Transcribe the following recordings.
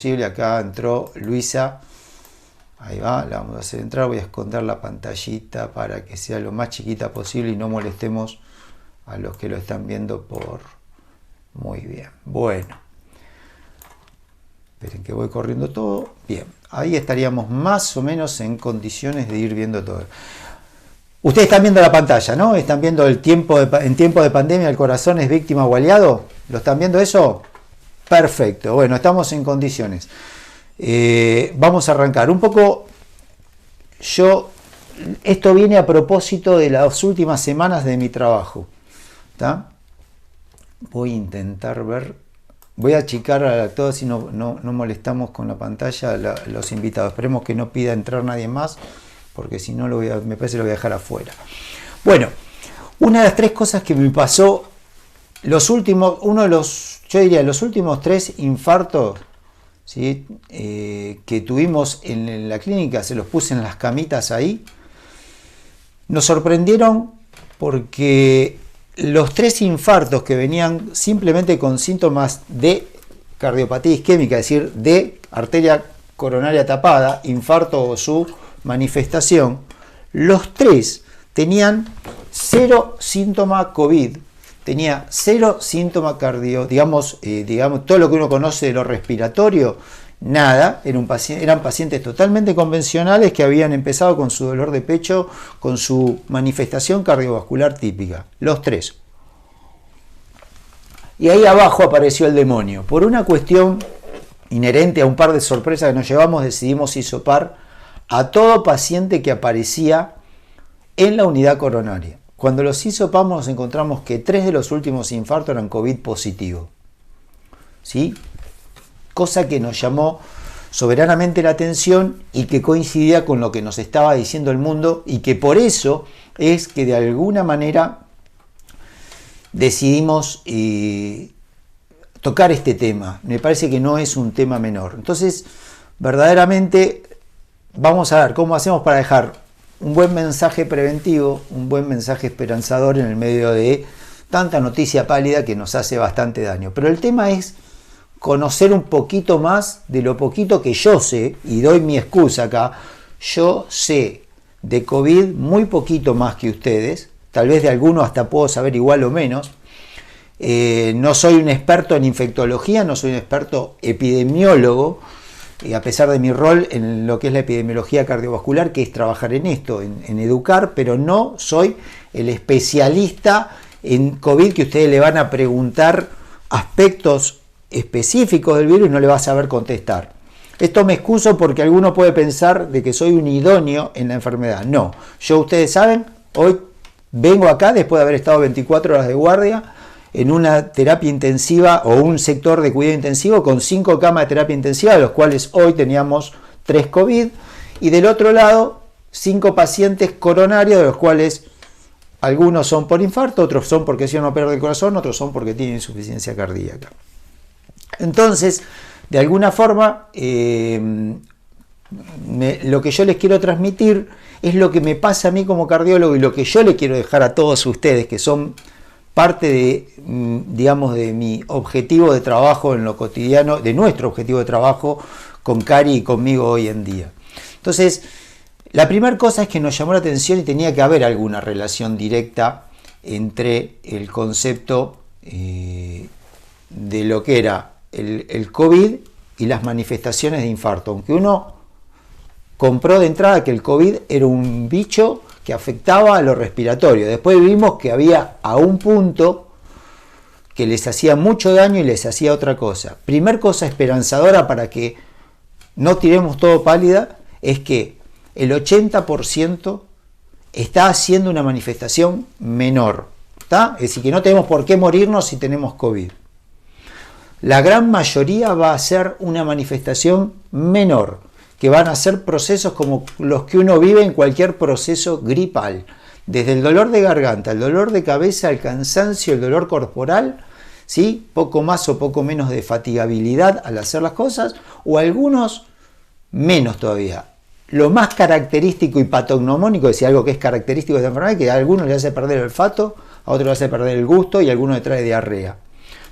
Acá entró Luisa. Ahí va, la vamos a hacer entrar. Voy a esconder la pantallita para que sea lo más chiquita posible y no molestemos a los que lo están viendo por... Muy bien. Bueno. Esperen que voy corriendo todo. Bien. Ahí estaríamos más o menos en condiciones de ir viendo todo. Ustedes están viendo la pantalla, ¿no? Están viendo en tiempo de pandemia el corazón es víctima o aliado. ¿Lo están viendo eso? Perfecto. Bueno, estamos en condiciones. Vamos a arrancar. Un poco, esto viene a propósito de las últimas semanas de mi trabajo. ¿Está? Voy a intentar ver, voy a achicar a todos si no molestamos con la pantalla a los invitados. Esperemos que no pida entrar nadie más, porque si no me parece que lo voy a dejar afuera. Bueno, una de las tres cosas que me pasó, los últimos 3 infartos, ¿sí? Que tuvimos en la clínica, se los puse en las camitas ahí, nos sorprendieron porque los 3 infartos que venían simplemente con síntomas de cardiopatía isquémica, es decir, de arteria coronaria tapada, infarto o su manifestación, los 3 tenían 0 síntoma COVID, tenía 0 síntoma cardio, digamos, todo lo que uno conoce de lo respiratorio, nada, eran pacientes totalmente convencionales que habían empezado con su dolor de pecho, con su manifestación cardiovascular típica, los 3. Y ahí abajo apareció el demonio. Por una cuestión inherente a un par de sorpresas que nos llevamos, decidimos hisopar a todo paciente que aparecía en la unidad coronaria. Cuando los hisopamos nos encontramos que 3 de los últimos infartos eran COVID positivo. ¿Sí? Cosa que nos llamó soberanamente la atención y que coincidía con lo que nos estaba diciendo el mundo, y que por eso es que de alguna manera decidimos tocar este tema. Me parece que no es un tema menor. Entonces, verdaderamente, vamos a ver cómo hacemos para dejar un buen mensaje preventivo, un buen mensaje esperanzador en el medio de tanta noticia pálida que nos hace bastante daño. Pero el tema es conocer un poquito más de lo poquito que yo sé, y doy mi excusa acá. Yo sé de COVID muy poquito más que ustedes, tal vez de alguno hasta puedo saber igual o menos. No soy un experto en infectología, no soy un experto epidemiólogo, a pesar de mi rol en lo que es la epidemiología cardiovascular, que es trabajar en esto, en educar, pero no soy el especialista en COVID que ustedes le van a preguntar aspectos específicos del virus y no le va a saber contestar. Esto me excuso porque alguno puede pensar de que soy un idóneo en la enfermedad. No, ustedes saben, hoy vengo acá después de haber estado 24 horas de guardia en una terapia intensiva o un sector de cuidado intensivo con 5 camas de terapia intensiva, de los cuales hoy teníamos 3 COVID, y del otro lado 5 pacientes coronarios, de los cuales algunos son por infarto, otros son porque si uno pierde el corazón, otros son porque tienen insuficiencia cardíaca. Entonces, de alguna forma, lo que yo les quiero transmitir es lo que me pasa a mí como cardiólogo y lo que yo le quiero dejar a todos ustedes, que son parte de, digamos, de mi objetivo de trabajo en lo cotidiano, de nuestro objetivo de trabajo con Cari y conmigo hoy en día. Entonces, la primera cosa es que nos llamó la atención y tenía que haber alguna relación directa entre el concepto de lo que era el COVID y las manifestaciones de infarto, aunque uno compró de entrada que el COVID era un bicho que afectaba a lo respiratorio. Después vimos que había a un punto que les hacía mucho daño y les hacía otra cosa. Primer cosa esperanzadora para que no tiremos todo pálida es que el 80% está haciendo una manifestación menor, ¿está? Es decir, que no tenemos por qué morirnos si tenemos COVID. La gran mayoría va a ser una manifestación menor, que van a ser procesos como los que uno vive en cualquier proceso gripal, desde el dolor de garganta, el dolor de cabeza, el cansancio, el dolor corporal, ¿sí? Poco más o poco menos de fatigabilidad al hacer las cosas, o algunos menos todavía. Lo más característico y patognomónico, es decir, algo que es característico de esta enfermedad, que a algunos le hace perder el olfato, a otros le hace perder el gusto y a algunos le trae diarrea.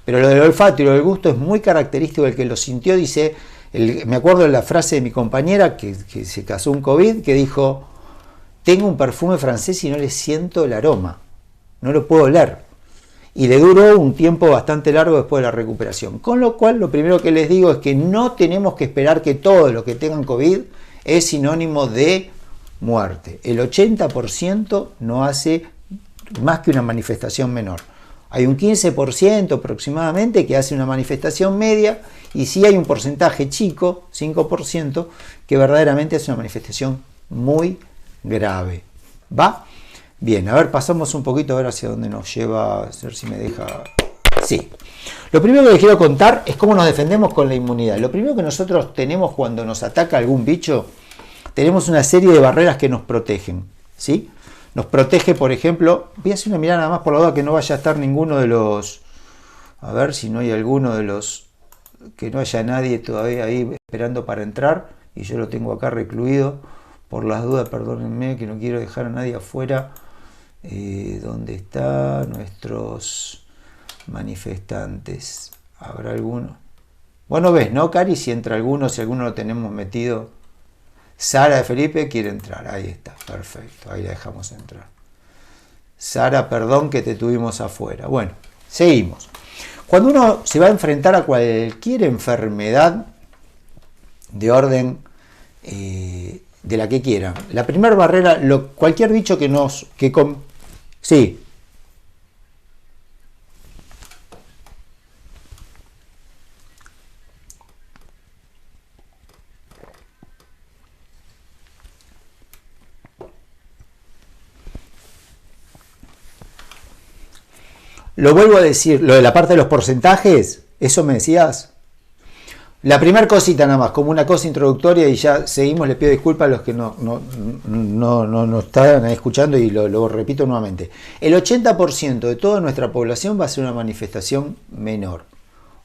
Pero lo del olfato y lo del gusto es muy característico. El que lo sintió dice, Me acuerdo de la frase de mi compañera que se casó un COVID, que dijo: tengo un perfume francés y no le siento el aroma, no lo puedo oler. Y le duró un tiempo bastante largo después de la recuperación. Con lo cual, lo primero que les digo es que no tenemos que esperar que todos los que tengan COVID es sinónimo de muerte. El 80% no hace más que una manifestación menor. Hay un 15% aproximadamente que hace una manifestación media, y sí hay un porcentaje chico, 5%, que verdaderamente hace una manifestación muy grave. ¿Va? Bien, a ver, pasamos un poquito a ver hacia dónde nos lleva, a ver si me deja. Sí. Lo primero que les quiero contar es cómo nos defendemos con la inmunidad. Lo primero que nosotros tenemos cuando nos ataca algún bicho, tenemos una serie de barreras que nos protegen, ¿sí? Nos protege, por ejemplo, voy a hacer una mirada nada más por la duda que no vaya a estar ninguno de los, a ver si no hay alguno de los, que no haya nadie todavía ahí esperando para entrar, y yo lo tengo acá recluido, por las dudas, perdónenme, que no quiero dejar a nadie afuera. ¿Dónde están nuestros manifestantes? ¿Habrá alguno? Bueno, ves, ¿no, Cari? Si entra alguno, si alguno lo tenemos metido. Sara de Felipe quiere entrar, ahí está, perfecto, ahí la dejamos entrar. Sara, perdón que te tuvimos afuera. Bueno, seguimos. Cuando uno se va a enfrentar a cualquier enfermedad de orden de la que quiera, la primera barrera, cualquier bicho sí. Lo vuelvo a decir, lo de la parte de los porcentajes, ¿eso me decías? La primera cosita nada más, como una cosa introductoria, y ya seguimos. Le pido disculpas a los que no están escuchando, y lo repito nuevamente. El 80% de toda nuestra población va a ser una manifestación menor.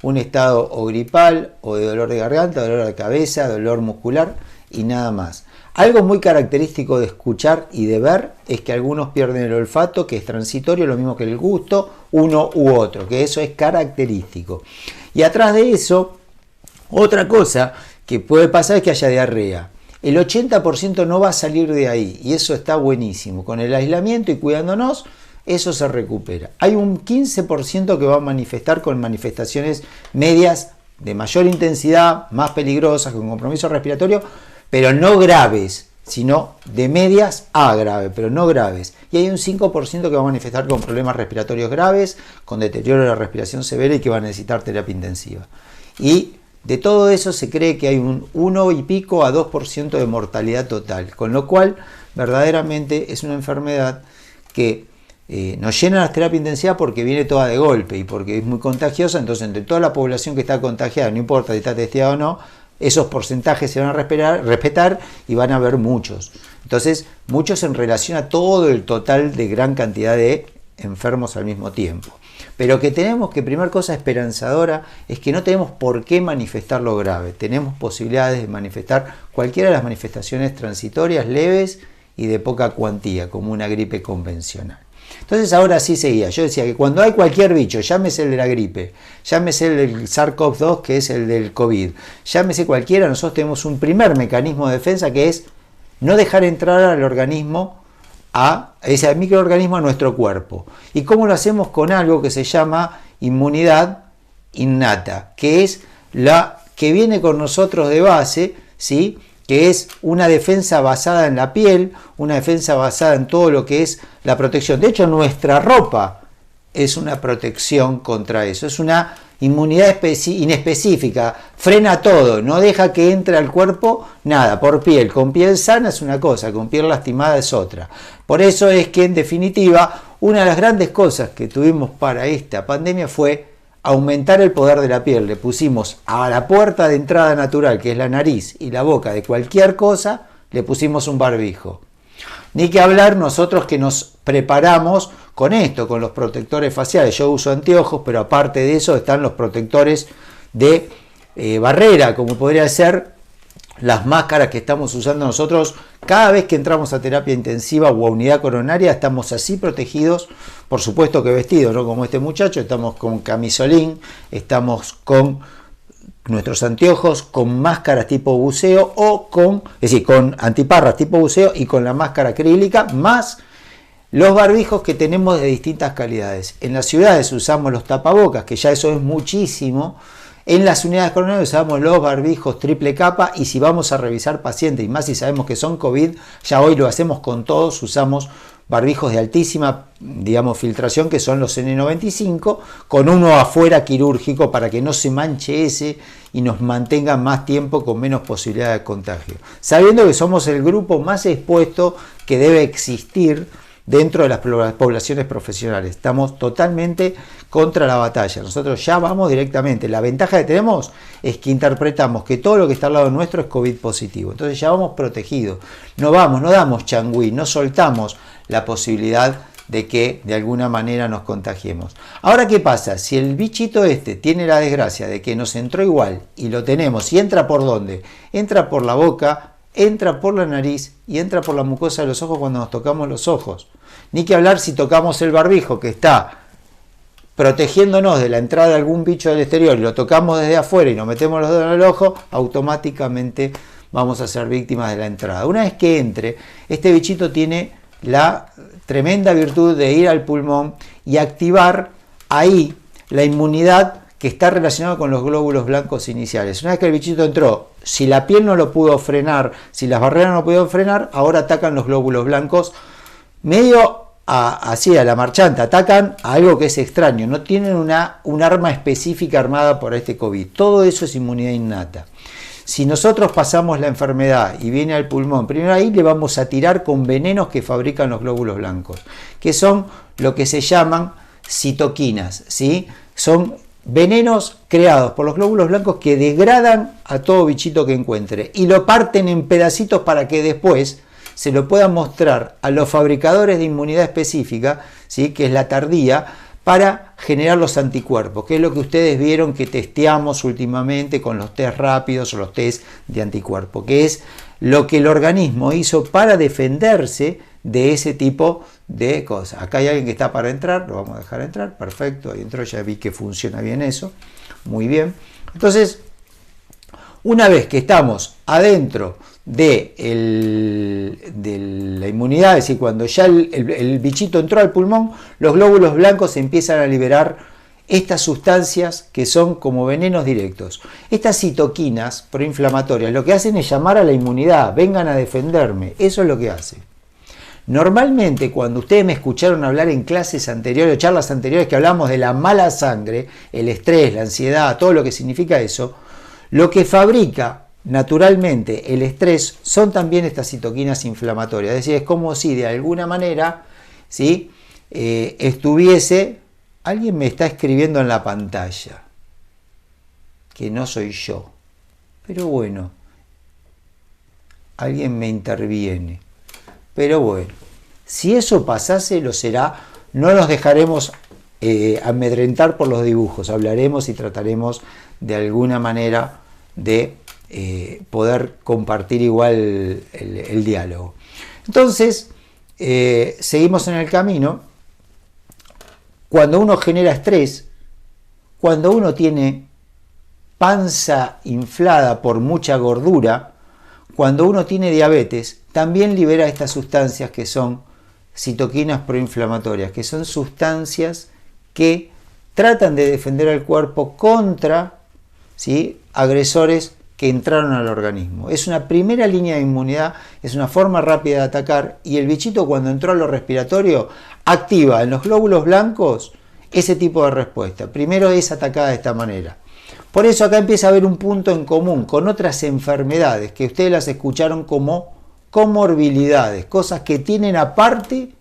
Un estado o gripal, o de dolor de garganta, dolor de cabeza, dolor muscular, y nada más. Algo muy característico de escuchar y de ver es que algunos pierden el olfato, que es transitorio, lo mismo que el gusto, uno u otro, que eso es característico. Y atrás de eso, otra cosa que puede pasar es que haya diarrea. El 80% no va a salir de ahí, y eso está buenísimo. Con el aislamiento y cuidándonos, eso se recupera. Hay un 15% que va a manifestar con manifestaciones medias de mayor intensidad, más peligrosas, con compromiso respiratorio, pero no graves, sino de medias a grave, pero no graves. Y hay un 5% que va a manifestar con problemas respiratorios graves, con deterioro de la respiración severa y que va a necesitar terapia intensiva. Y de todo eso se cree que hay un 1 y pico a 2% de mortalidad total, con lo cual verdaderamente es una enfermedad que nos llena las terapias intensivas porque viene toda de golpe y porque es muy contagiosa. Entonces, entre toda la población que está contagiada, no importa si está testeada o no, esos porcentajes se van a respetar y van a haber muchos. Entonces, muchos en relación a todo el total de gran cantidad de enfermos al mismo tiempo. Pero que tenemos que, primera cosa esperanzadora, es que no tenemos por qué manifestar lo grave. Tenemos posibilidades de manifestar cualquiera de las manifestaciones transitorias, leves y de poca cuantía, como una gripe convencional. Entonces ahora sí seguía. Yo decía que cuando hay cualquier bicho, llámese el de la gripe, llámese el del SARS-CoV-2, que es el del COVID, llámese cualquiera, nosotros tenemos un primer mecanismo de defensa, que es no dejar entrar al organismo, a ese microorganismo, a nuestro cuerpo. ¿Y cómo lo hacemos? Con algo que se llama inmunidad innata, que es la que viene con nosotros de base, ¿sí? Que es una defensa basada en la piel, una defensa basada en todo lo que es la protección. De hecho, nuestra ropa es una protección contra eso, es una inmunidad inespecífica, frena todo, no deja que entre al cuerpo nada, por piel. Con piel sana es una cosa, con piel lastimada es otra. Por eso es que, en definitiva, una de las grandes cosas que tuvimos para esta pandemia fue aumentar el poder de la piel. Le pusimos a la puerta de entrada natural, que es la nariz y la boca de cualquier cosa, le pusimos un barbijo. Ni que hablar nosotros que nos preparamos con esto, con los protectores faciales. Yo uso anteojos, pero aparte de eso están los protectores de barrera, como podría ser las máscaras que estamos usando nosotros cada vez que entramos a terapia intensiva o a unidad coronaria. Estamos así protegidos, por supuesto que vestidos, no como este muchacho, estamos con camisolín, estamos con nuestros anteojos con máscaras tipo buceo o es decir, con antiparras tipo buceo y con la máscara acrílica, más los barbijos que tenemos de distintas calidades. En las ciudades usamos los tapabocas, que ya eso es muchísimo. En las unidades coronarias usamos los barbijos triple capa, y si vamos a revisar pacientes, y más si sabemos que son COVID, ya hoy lo hacemos con todos, usamos barbijos de altísima, digamos, filtración, que son los N95, con uno afuera quirúrgico para que no se manche ese y nos mantenga más tiempo con menos posibilidad de contagio. Sabiendo que somos el grupo más expuesto que debe existir dentro de las poblaciones profesionales. Estamos totalmente contra la batalla. Nosotros ya vamos directamente. La ventaja que tenemos es que interpretamos que todo lo que está al lado nuestro es COVID positivo. Entonces ya vamos protegidos. No damos changüí, no soltamos la posibilidad de que de alguna manera nos contagiemos. Ahora, ¿qué pasa? Si el bichito este tiene la desgracia de que nos entró igual y lo tenemos, y entra por ¿dónde? Entra por la boca, entra por la nariz y entra por la mucosa de los ojos cuando nos tocamos los ojos. Ni que hablar si tocamos el barbijo, que está protegiéndonos de la entrada de algún bicho del exterior, y lo tocamos desde afuera y nos metemos los dedos en el ojo, automáticamente vamos a ser víctimas de la entrada. Una vez que entre, este bichito tiene la tremenda virtud de ir al pulmón y activar ahí la inmunidad que está relacionada con los glóbulos blancos iniciales. Una vez que el bichito entró, si la piel no lo pudo frenar, si las barreras no lo pudieron frenar, ahora atacan los glóbulos blancos medio así a la marchanta, atacan a algo que es extraño, no tienen un arma específica armada por este COVID. Todo eso es inmunidad innata. Si nosotros pasamos la enfermedad y viene al pulmón, primero ahí le vamos a tirar con venenos que fabrican los glóbulos blancos, que son lo que se llaman citoquinas, ¿sí? Son venenos creados por los glóbulos blancos que degradan a todo bichito que encuentre y lo parten en pedacitos para que después se lo puedan mostrar a los fabricadores de inmunidad específica, ¿sí? Que es la tardía, para generar los anticuerpos, que es lo que ustedes vieron que testeamos últimamente con los test rápidos o los test de anticuerpo, que es lo que el organismo hizo para defenderse de ese tipo de cosas. Acá hay alguien que está para entrar, lo vamos a dejar entrar, perfecto, ahí entró, ya vi que funciona bien eso, muy bien. Entonces, una vez que estamos adentro de la inmunidad, es decir, cuando ya el bichito entró al pulmón, los glóbulos blancos empiezan a liberar estas sustancias que son como venenos directos. Estas citoquinas proinflamatorias lo que hacen es llamar a la inmunidad, vengan a defenderme, eso es lo que hace. Normalmente, cuando ustedes me escucharon hablar en clases anteriores o charlas anteriores que hablamos de la mala sangre, el estrés, la ansiedad, todo lo que significa eso, lo que fabrica naturalmente el estrés son también estas citoquinas inflamatorias. Es decir, es como si de alguna manera, ¿sí? Estuviese... Alguien me está escribiendo en la pantalla que no soy yo, pero bueno, alguien me interviene. Pero bueno, si eso pasase, lo será. No nos dejaremos amedrentar por los dibujos. Hablaremos y trataremos de alguna manera de poder compartir igual el diálogo. Entonces, seguimos en el camino. Cuando uno genera estrés, cuando uno tiene panza inflada por mucha gordura, cuando uno tiene diabetes, también libera estas sustancias que son citoquinas proinflamatorias, que son sustancias que tratan de defender al cuerpo contra, ¿sí?, agresores que entraron al organismo. Es una primera línea de inmunidad, es una forma rápida de atacar, y el bichito cuando entró a lo respiratorio activa en los glóbulos blancos ese tipo de respuesta. Primero es atacada de esta manera. Por eso acá empieza a haber un punto en común con otras enfermedades que ustedes las escucharon como comorbilidades, cosas que tienen aparte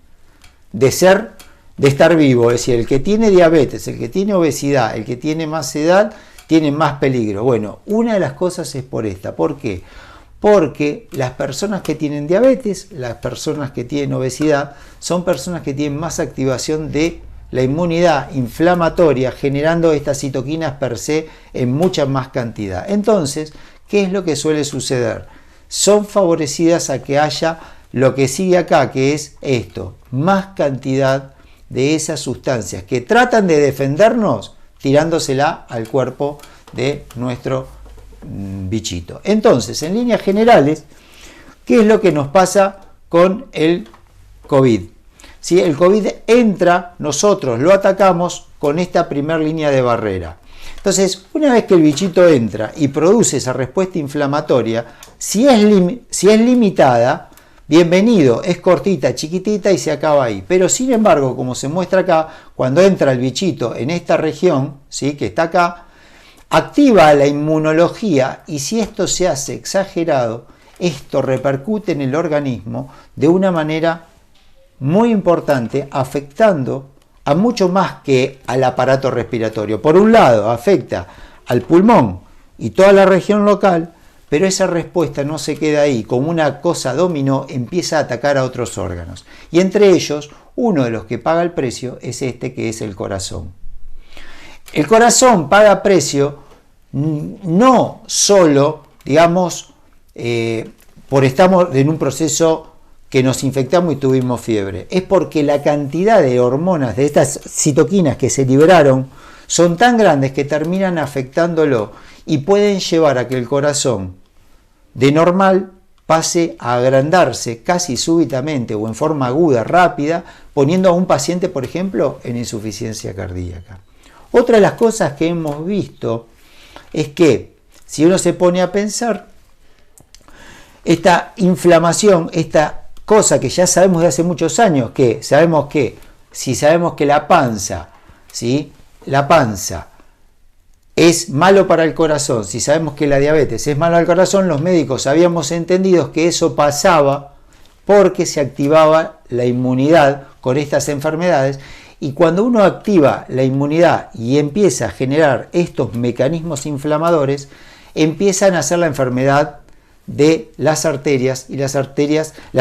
de estar vivo. Es decir, el que tiene diabetes, el que tiene obesidad, el que tiene más edad, tiene más peligro. Bueno, una de las cosas es por esta. ¿Por qué? Porque las personas que tienen diabetes, las personas que tienen obesidad, son personas que tienen más activación de la inmunidad inflamatoria, generando estas citoquinas per se en mucha más cantidad. Entonces, ¿qué es lo que suele suceder? Son favorecidas a que haya lo que sigue acá, que es esto, más cantidad de esas sustancias que tratan de defendernos tirándosela al cuerpo de nuestro bichito. Entonces, en líneas generales, ¿qué es lo que nos pasa con el COVID? Si el COVID entra, nosotros lo atacamos con esta primera línea de barrera. Entonces, una vez que el bichito entra y produce esa respuesta inflamatoria, si es limitada, bienvenido, es cortita, chiquitita y se acaba ahí. Pero sin embargo, como se muestra acá, cuando entra el bichito en esta región, ¿sí?, que está acá, activa la inmunología y si esto se hace exagerado, esto repercute en el organismo de una manera muy importante, afectando a mucho más que al aparato respiratorio. Por un lado, afecta al pulmón y toda la región local, pero esa respuesta no se queda ahí, como una cosa dominó, empieza a atacar a otros órganos. Y entre ellos, uno de los que paga el precio es este, que es el corazón. El corazón paga precio no solo, digamos, por estamos en un proceso que nos infectamos y tuvimos fiebre, es porque la cantidad de hormonas, de estas citoquinas que se liberaron, son tan grandes que terminan afectándolo y pueden llevar a que el corazón de normal pase a agrandarse casi súbitamente o en forma aguda, rápida, poniendo a un paciente, por ejemplo, en insuficiencia cardíaca. Otra de las cosas que hemos visto es que, si uno se pone a pensar, esta inflamación, esta cosa que ya sabemos de hace muchos años, que sabemos que si sabemos que la panza, ¿sí?, la panza es malo para el corazón, si sabemos que la diabetes es malo al corazón, los médicos habíamos entendido que eso pasaba porque se activaba la inmunidad con estas enfermedades, y cuando uno activa la inmunidad y empieza a generar estos mecanismos inflamadores, empiezan a hacer la enfermedad de las arterias y las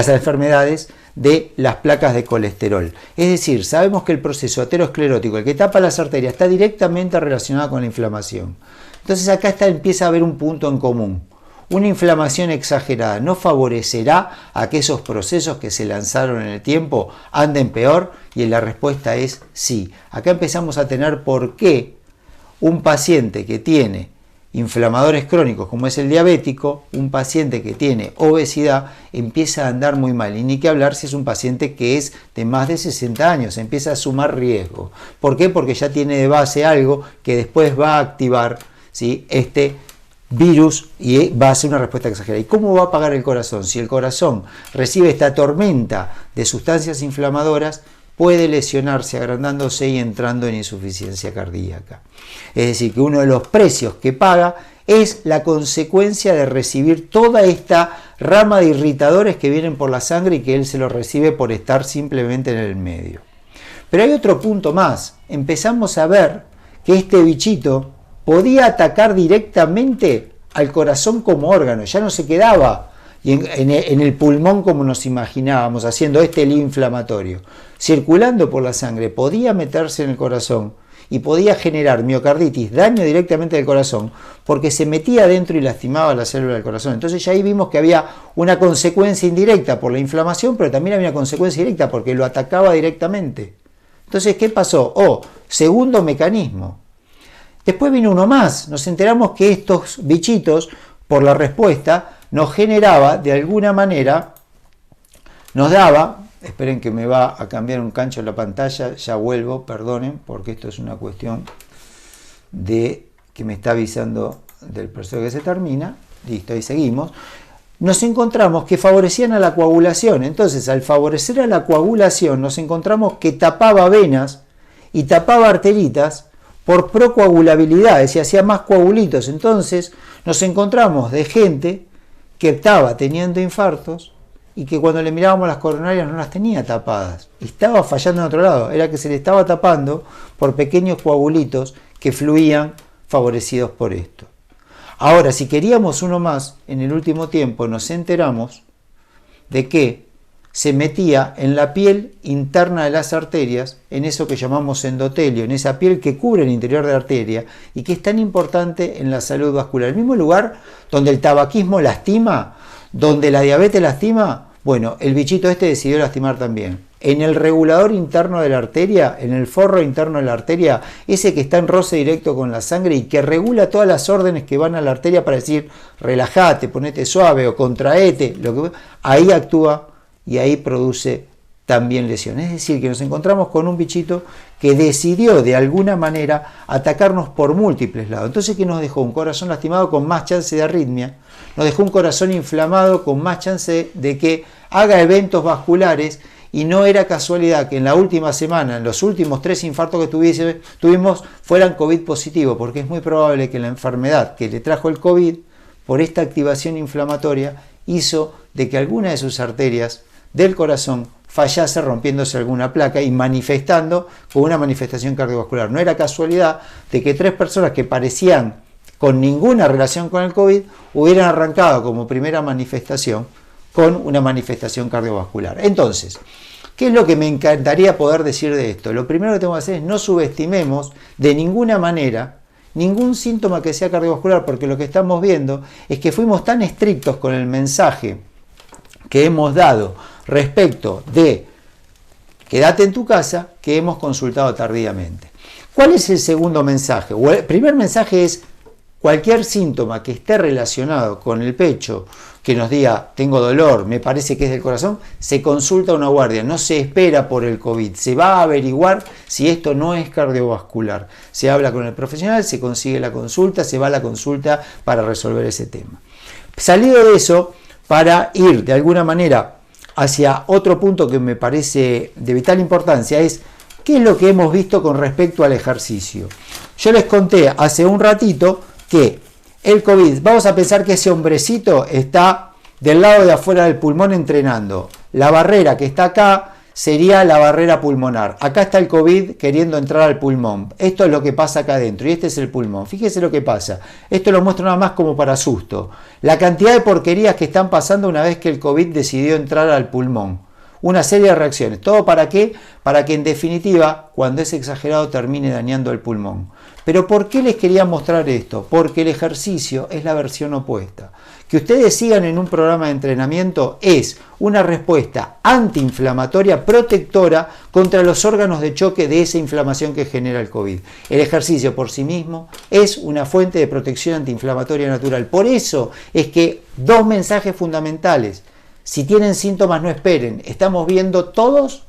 enfermedades de las placas de colesterol. Es decir, sabemos que el proceso aterosclerótico, el que tapa las arterias, está directamente relacionado con la inflamación. Entonces acá empieza a haber un punto en común. Una inflamación exagerada no favorecerá a que esos procesos que se lanzaron en el tiempo anden peor, y la respuesta es sí. Acá empezamos a tener por qué un paciente que tiene inflamadores crónicos como es el diabético, un paciente que tiene obesidad, empieza a andar muy mal. Y ni que hablar si es un paciente que es de más de 60 años, empieza a sumar riesgo. ¿Por qué? Porque ya tiene de base algo que después va a activar, ¿sí?, este virus y va a hacer una respuesta exagerada. ¿Y cómo va a pagar el corazón? Si el corazón recibe esta tormenta de sustancias inflamadoras, puede lesionarse, agrandándose y entrando en insuficiencia cardíaca. Es decir, que uno de los precios que paga es la consecuencia de recibir toda esta rama de irritadores que vienen por la sangre y que él se lo recibe por estar simplemente en el medio. Pero hay otro punto más. Empezamos a ver que este bichito podía atacar directamente al corazón como órgano, ya no se quedaba en el pulmón como nos imaginábamos, haciendo este lío inflamatorio. Circulando por la sangre, podía meterse en el corazón y podía generar miocarditis, daño directamente del corazón, porque se metía adentro y lastimaba la célula del corazón. Entonces ya ahí vimos que había una consecuencia indirecta por la inflamación, pero también había una consecuencia directa porque lo atacaba directamente. Entonces, ¿qué pasó? Segundo mecanismo. Después vino uno más. Nos enteramos que estos bichitos, por la respuesta, nos generaba, de alguna manera, nos daba, esperen que me va a cambiar un cancho en la pantalla, ya vuelvo, perdonen, porque esto es una cuestión de que me está avisando del proceso que se termina. Listo, ahí seguimos. Nos encontramos que favorecían a la coagulación. Entonces, al favorecer a la coagulación, nos encontramos que tapaba venas y tapaba arteritas por procoagulabilidad, es decir, hacía más coagulitos. Entonces, nos encontramos de gente que estaba teniendo infartos y que cuando le mirábamos las coronarias no las tenía tapadas. Estaba fallando en otro lado, era que se le estaba tapando por pequeños coagulitos que fluían favorecidos por esto. Ahora, si queríamos uno más, en el último tiempo nos enteramos de que se metía en la piel interna de las arterias, en eso que llamamos endotelio, en esa piel que cubre el interior de la arteria y que es tan importante en la salud vascular. El mismo lugar donde el tabaquismo lastima, donde la diabetes lastima, bueno, el bichito este decidió lastimar también. en el regulador interno de la arteria, en el forro interno de la arteria, ese que está en roce directo con la sangre y que regula todas las órdenes que van a la arteria para decir relájate, ponete suave o contraete, ahí actúa y ahí produce también lesiones. Es decir, que nos encontramos con un bichito que decidió de alguna manera atacarnos por múltiples lados. Entonces, ¿qué nos dejó? Un corazón lastimado con más chance de arritmia, nos dejó un corazón inflamado con más chance de que haga eventos vasculares, y no era casualidad que en la última semana, en los últimos 3 infartos que tuvimos, fueran COVID positivo, porque es muy probable que la enfermedad que le trajo el COVID, por esta activación inflamatoria, hizo de que alguna de sus arterias del corazón fallase rompiéndose alguna placa y manifestando con una manifestación cardiovascular. No era casualidad de que 3 personas que parecían con ninguna relación con el COVID hubieran arrancado como primera manifestación con una manifestación cardiovascular. Entonces, ¿qué es lo que me encantaría poder decir de esto? Lo primero que tengo que hacer es no subestimemos de ninguna manera ningún síntoma que sea cardiovascular, porque lo que estamos viendo es que fuimos tan estrictos con el mensaje que hemos dado respecto de quédate en tu casa, que hemos consultado tardíamente. ¿Cuál es el segundo mensaje? El primer mensaje es cualquier síntoma que esté relacionado con el pecho, que nos diga tengo dolor, me parece que es del corazón, se consulta a una guardia, no se espera por el COVID, se va a averiguar si esto no es cardiovascular. Se habla con el profesional, se consigue la consulta, se va a la consulta para resolver ese tema. Salido de eso, para ir de alguna manera hacia otro punto que me parece de vital importancia, es qué es lo que hemos visto con respecto al ejercicio. Yo les conté hace un ratito que el COVID, vamos a pensar que ese hombrecito está del lado de afuera del pulmón entrenando. La barrera que está acá sería la barrera pulmonar. Acá está el COVID queriendo entrar al pulmón. Esto es lo que pasa acá adentro y este es el pulmón. Fíjese lo que pasa. Esto lo muestro nada más como para susto. La cantidad de porquerías que están pasando una vez que el COVID decidió entrar al pulmón. Una serie de reacciones. ¿Todo para qué? Para que en definitiva, cuando es exagerado, termine dañando el pulmón. Pero ¿por qué les quería mostrar esto? Porque el ejercicio es la versión opuesta. Que ustedes sigan en un programa de entrenamiento es una respuesta antiinflamatoria protectora contra los órganos de choque de esa inflamación que genera el COVID. El ejercicio por sí mismo es una fuente de protección antiinflamatoria natural. Por eso es que 2 mensajes fundamentales. Si tienen síntomas, no esperen. Estamos viendo todos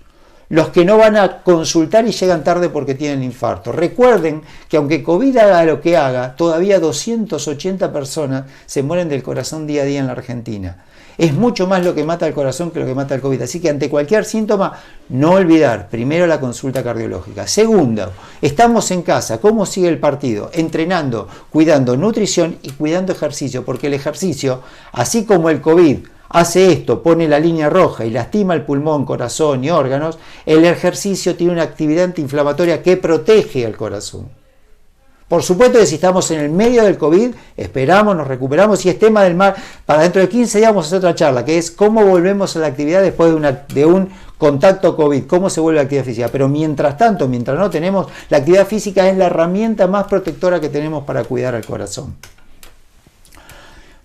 los que no van a consultar y llegan tarde porque tienen infarto. Recuerden que aunque COVID haga lo que haga, todavía 280 personas se mueren del corazón día a día en la Argentina. Es mucho más lo que mata el corazón que lo que mata el COVID. Así que ante cualquier síntoma, no olvidar, primero la consulta cardiológica. Segundo, estamos en casa. ¿Cómo sigue el partido? Entrenando, cuidando nutrición y cuidando ejercicio, porque el ejercicio, así como el COVID, hace esto, pone la línea roja y lastima el pulmón, corazón y órganos, el ejercicio tiene una actividad antiinflamatoria que protege al corazón. Por supuesto que si estamos en el medio del COVID, esperamos, nos recuperamos y es tema del mar. Para dentro de 15 días vamos a hacer otra charla, que es cómo volvemos a la actividad después de un contacto COVID, cómo se vuelve a la actividad física. Pero mientras tanto, mientras no tenemos, la actividad física es la herramienta más protectora que tenemos para cuidar al corazón.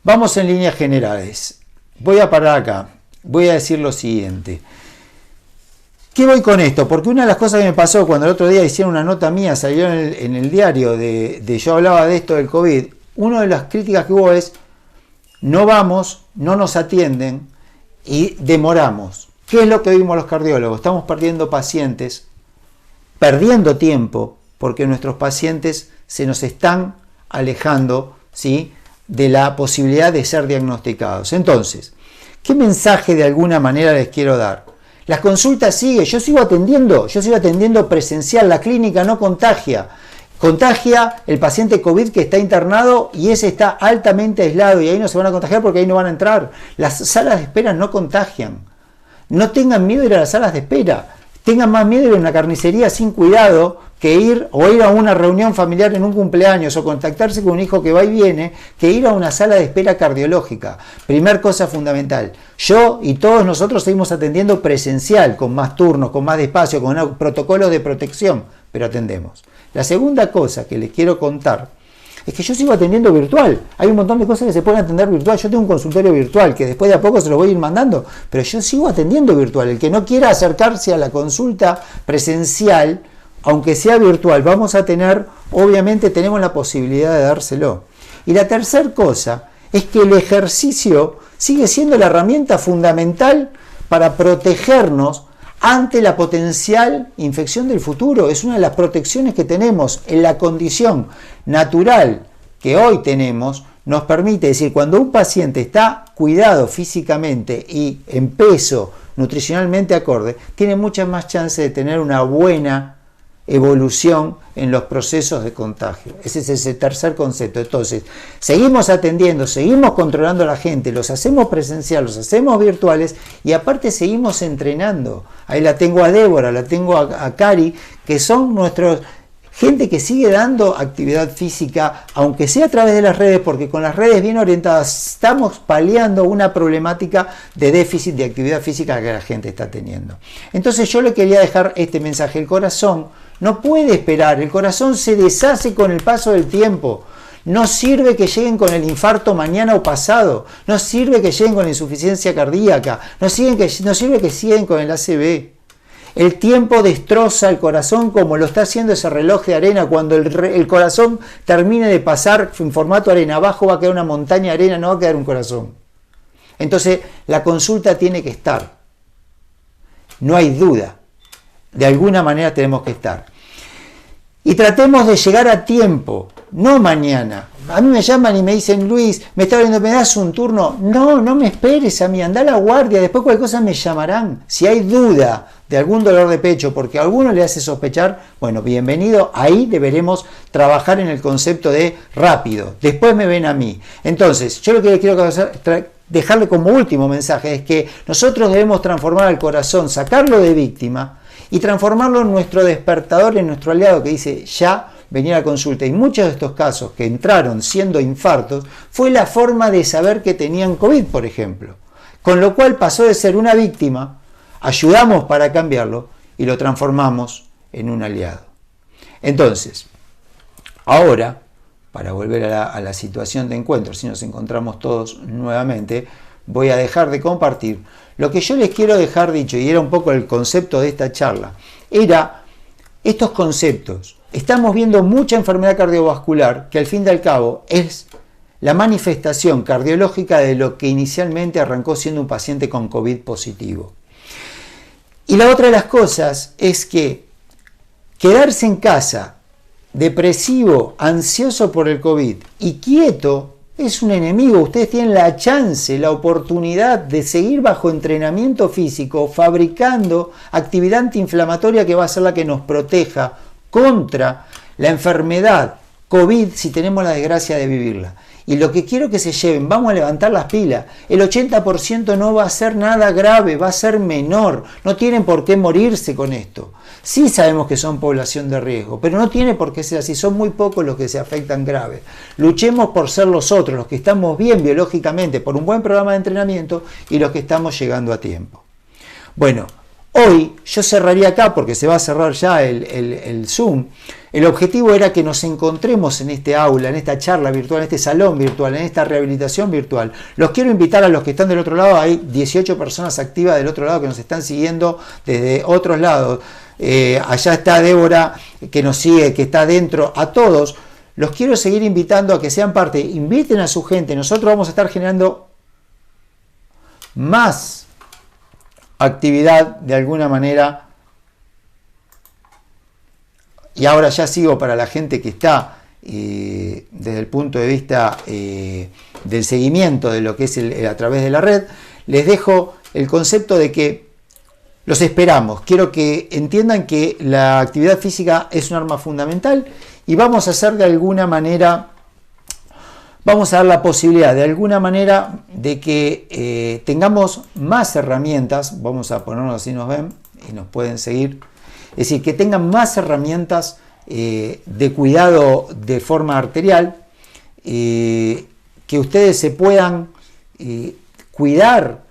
Vamos en líneas generales. Voy a parar acá, voy a decir lo siguiente. ¿Qué voy con esto? Porque una de las cosas que me pasó cuando el otro día hicieron una nota mía, salió en el diario de yo hablaba de esto del COVID, una de las críticas que hubo es, no vamos, no nos atienden y demoramos. ¿Qué es lo que vimos los cardiólogos? Estamos perdiendo pacientes, perdiendo tiempo, porque nuestros pacientes se nos están alejando, ¿sí?, de la posibilidad de ser diagnosticados. Entonces, ¿qué mensaje de alguna manera les quiero dar? Las consultas siguen, yo sigo atendiendo presencial, la clínica no contagia. Contagia el paciente COVID que está internado y ese está altamente aislado y ahí no se van a contagiar porque ahí no van a entrar. Las salas de espera no contagian. No tengan miedo de ir a las salas de espera. Tengan más miedo de ir a una carnicería sin cuidado que ir a una reunión familiar en un cumpleaños o contactarse con un hijo que va y viene, que ir a una sala de espera cardiológica. Primer cosa fundamental. Yo y todos nosotros seguimos atendiendo presencial, con más turnos, con más despacio, con protocolos de protección, pero atendemos. La segunda cosa que les quiero contar es que yo sigo atendiendo virtual. Hay un montón de cosas que se pueden atender virtual. Yo tengo un consultorio virtual que después de a poco se lo voy a ir mandando, pero yo sigo atendiendo virtual. El que no quiera acercarse a la consulta presencial, aunque sea virtual, vamos a tener, obviamente tenemos la posibilidad de dárselo. Y la tercera cosa es que el ejercicio sigue siendo la herramienta fundamental para protegernos ante la potencial infección del futuro. Es una de las protecciones que tenemos en la condición natural que hoy tenemos. Nos permite decir, cuando un paciente está cuidado físicamente y en peso nutricionalmente acorde, tiene muchas más chances de tener una buena evolución en los procesos de contagio. Ese es ese tercer concepto. Entonces, seguimos atendiendo, seguimos controlando a la gente, los hacemos presenciales, los hacemos virtuales y aparte seguimos entrenando. Ahí la tengo a Débora, la tengo a Cari, que son nuestros gente que sigue dando actividad física, aunque sea a través de las redes, porque con las redes bien orientadas estamos paliando una problemática de déficit de actividad física que la gente está teniendo. Entonces yo le quería dejar este mensaje. El corazón no puede esperar, el corazón se deshace con el paso del tiempo. No sirve que lleguen con el infarto mañana o pasado, no sirve que lleguen con la insuficiencia cardíaca, no sirve que lleguen con el ACV. El tiempo destroza el corazón como lo está haciendo ese reloj de arena. Cuando el corazón termine de pasar en formato arena, abajo va a quedar una montaña de arena, no va a quedar un corazón. Entonces la consulta tiene que estar. No hay duda. De alguna manera tenemos que estar. Y tratemos de llegar a tiempo, no mañana. A mí me llaman y me dicen, Luis, me das un turno. No, no me esperes a mí, anda a la guardia, después cualquier cosa me llamarán. Si hay duda de algún dolor de pecho, porque a alguno le hace sospechar, bueno, bienvenido, ahí deberemos trabajar en el concepto de rápido. Después me ven a mí. Entonces, yo lo que quiero dejarle como último mensaje es que nosotros debemos transformar al corazón, sacarlo de víctima y transformarlo en nuestro despertador, en nuestro aliado que dice, ya venir a consulta. Y muchos de estos casos que entraron siendo infartos fue la forma de saber que tenían COVID, por ejemplo. Con lo cual pasó de ser una víctima, ayudamos para cambiarlo y lo transformamos en un aliado. Entonces, ahora, para volver a la situación de encuentro, si nos encontramos todos nuevamente, voy a dejar de compartir. Lo que yo les quiero dejar dicho, y era un poco el concepto de esta charla, era estos conceptos. Estamos viendo mucha enfermedad cardiovascular que al fin y al cabo es la manifestación cardiológica de lo que inicialmente arrancó siendo un paciente con COVID positivo. Y la otra de las cosas es que quedarse en casa, depresivo, ansioso por el COVID y quieto, es un enemigo. Ustedes tienen la chance, la oportunidad de seguir bajo entrenamiento físico, fabricando actividad antiinflamatoria que va a ser la que nos proteja contra la enfermedad COVID si tenemos la desgracia de vivirla. Y lo que quiero que se lleven, vamos a levantar las pilas. El 80% no va a ser nada grave, va a ser menor. No tienen por qué morirse con esto. Sí sabemos que son población de riesgo, pero no tiene por qué ser así. Son muy pocos los que se afectan graves. Luchemos por ser los otros, los que estamos bien biológicamente, por un buen programa de entrenamiento y los que estamos llegando a tiempo. Bueno, hoy yo cerraría acá porque se va a cerrar ya el Zoom. El objetivo era que nos encontremos en este aula, en esta charla virtual, en este salón virtual, en esta rehabilitación virtual. Los quiero invitar a los que están del otro lado. Hay 18 personas activas del otro lado que nos están siguiendo desde otros lados. Allá está Débora que nos sigue, que está adentro. A todos los quiero seguir invitando a que sean parte. Inviten a su gente. Nosotros vamos a estar generando más actividad de alguna manera. Y ahora ya sigo para la gente que está desde el punto de vista del seguimiento de lo que es a través de la red. Les dejo el concepto de que los esperamos. Quiero que entiendan que la actividad física es un arma fundamental y vamos a hacer de alguna manera, vamos a dar la posibilidad de alguna manera de que tengamos más herramientas. Vamos a ponernos así, nos ven y nos pueden seguir. Es decir, que tengan más herramientas de cuidado de forma arterial, que ustedes se puedan cuidar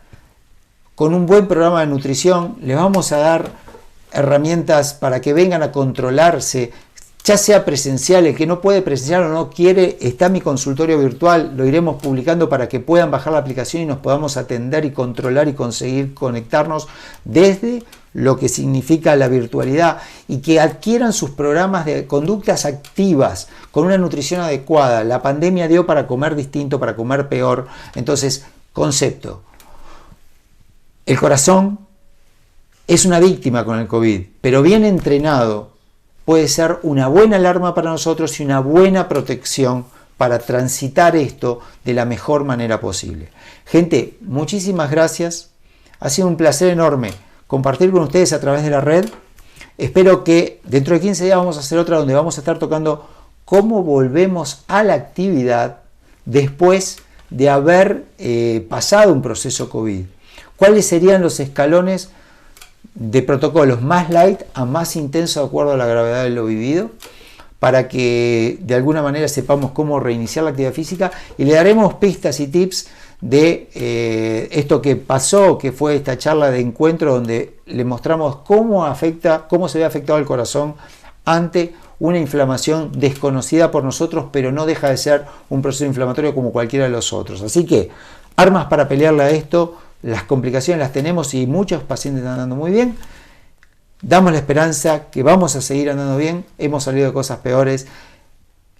con un buen programa de nutrición. Les vamos a dar herramientas para que vengan a controlarse, ya sea presencial, el que no puede presencial o no quiere, está mi consultorio virtual, lo iremos publicando para que puedan bajar la aplicación y nos podamos atender y controlar y conseguir conectarnos desde lo que significa la virtualidad, y que adquieran sus programas de conductas activas con una nutrición adecuada. La pandemia dio para comer distinto, para comer peor. Entonces, concepto: el corazón es una víctima con el COVID, pero bien entrenado puede ser una buena alarma para nosotros y una buena protección para transitar esto de la mejor manera posible. Gente, muchísimas gracias. Ha sido un placer enorme compartir con ustedes a través de la red. Espero que dentro de 15 días vamos a hacer otra donde vamos a estar tocando cómo volvemos a la actividad después de haber pasado un proceso COVID. ¿Cuáles serían los escalones de protocolos más light a más intenso de acuerdo a la gravedad de lo vivido? Para que de alguna manera sepamos cómo reiniciar la actividad física, y le daremos pistas y tips de esto que pasó, que fue esta charla de encuentro donde le mostramos cómo se ve afectado el corazón ante una inflamación desconocida por nosotros, pero no deja de ser un proceso inflamatorio como cualquiera de los otros. Así que armas para pelearle a esto, las complicaciones las tenemos y muchos pacientes están andando muy bien. Damos la esperanza que vamos a seguir andando bien, hemos salido de cosas peores.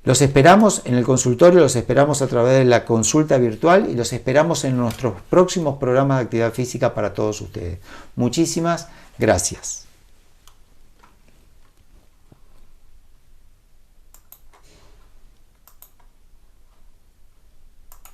Los esperamos en el consultorio, los esperamos a través de la consulta virtual y los esperamos en nuestros próximos programas de actividad física para todos ustedes. Muchísimas gracias.